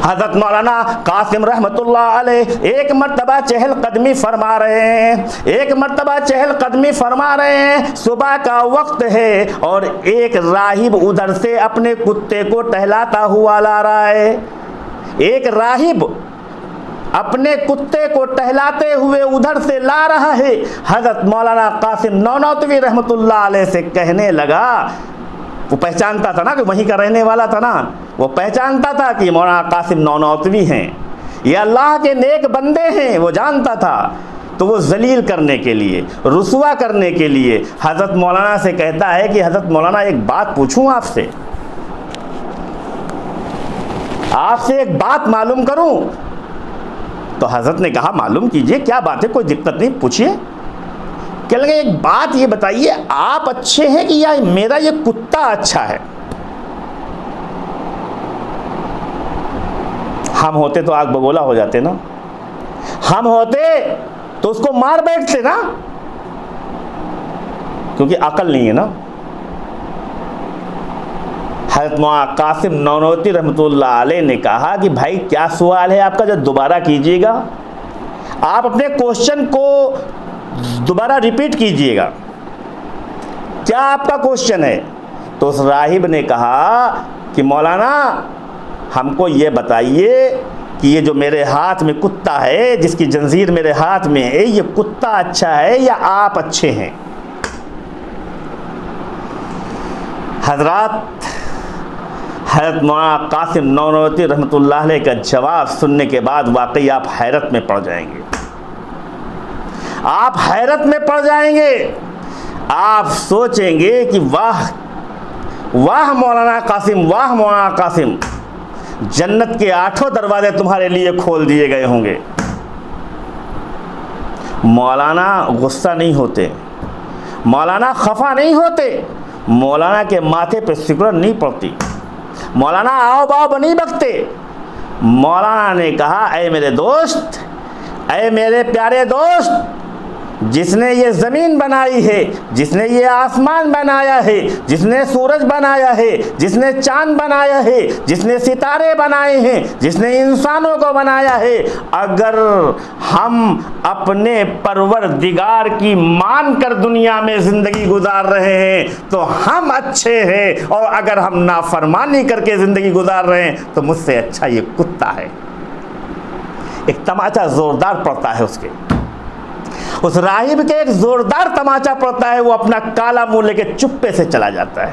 हज़रत मौलाना कासिम रहमतुल्लाह अलैह एक मर्तबा चहलकदमी फरमा रहे हैं, सुबह का वक्त है और एक राहिब उधर से अपने कुत्ते को टहलाता हुआ ला रहा है। एक राहिब अपने कुत्ते को टहलाते हुए उधर से ला रहा है। हज़रत मौलाना कासिम नौनौतवी रहमतुल्लाह अलैह से कहने लगा, वो पहचानता था ना कि वहीं का रहने वाला था ना, वो पहचानता था कि मौलाना कासिम नौनौतवी हैं, ये अल्लाह के नेक बंदे हैं, वो जानता था। तो वो जलील करने के लिए, रुसवा करने के लिए हज़रत मौलाना से कहता है कि हज़रत मौलाना एक बात पूछूं आपसे एक बात मालूम करूं। तो हज़रत ने कहा मालूम कीजिए, क्या बात है, कोई दिक्कत नहीं, पूछिए। कह लगे एक बात ये बताइए, आप अच्छे हैं कि या मेरा ये कुत्ता अच्छा है? हम होते तो आग बबोला हो जाते ना, हम होते तो उसको मार बैठते ना, क्योंकि अकल नहीं है ना। हज़रत मौलाना कासिम नौनौती रहमतुल्लाह अलैह ने कहा कि भाई क्या सवाल है आपका, जो दोबारा कीजिएगा, आप अपने क्वेश्चन को दोबारा रिपीट कीजिएगा, क्या आपका क्वेश्चन है? तो उस राहिब ने कहा कि मौलाना हमको ये बताइए कि ये जो मेरे हाथ में कुत्ता है, जिसकी जंजीर मेरे हाथ में है, ये कुत्ता अच्छा है या आप अच्छे हैं? हजरात, हज़रत मौलाना कासिम नौनौती रहमतुल्लाह अलैह का जवाब सुनने के बाद वाकई आप हैरत में पड़ जाएंगे, आप हैरत में पड़ जाएंगे। आप सोचेंगे कि वाह वाह मौलाना कासिम, वाह मौलाना कासिम, जन्नत के 8 दरवाजे तुम्हारे लिए खोल दिए गए होंगे। मौलाना गुस्सा नहीं होते, मौलाना खफा नहीं होते, मौलाना के माथे पे सिकुड़न नहीं पड़ती, मौलाना आओ बाओ नहीं बकते। मौलाना ने कहा, ऐ मेरे दोस्त, ऐ मेरे प्यारे दोस्त, जिसने ये ज़मीन बनाई है, जिसने ये आसमान बनाया है, जिसने सूरज बनाया है, जिसने चांद बनाया है, जिसने सितारे बनाए हैं, जिसने इंसानों को बनाया है, अगर हम अपने परवरदिगार की मानकर दुनिया में ज़िंदगी गुजार रहे हैं तो हम अच्छे हैं, और अगर हम नाफरमानी करके ज़िंदगी गुजार रहे हैं तो मुझसे अच्छा ये कुत्ता है। एक तमाचा ज़ोरदार पड़ता है उस राहिब के, एक जोरदार तमाचा पड़ता है, वो अपना काला मुंह लेके चुप्पे से चला जाता है।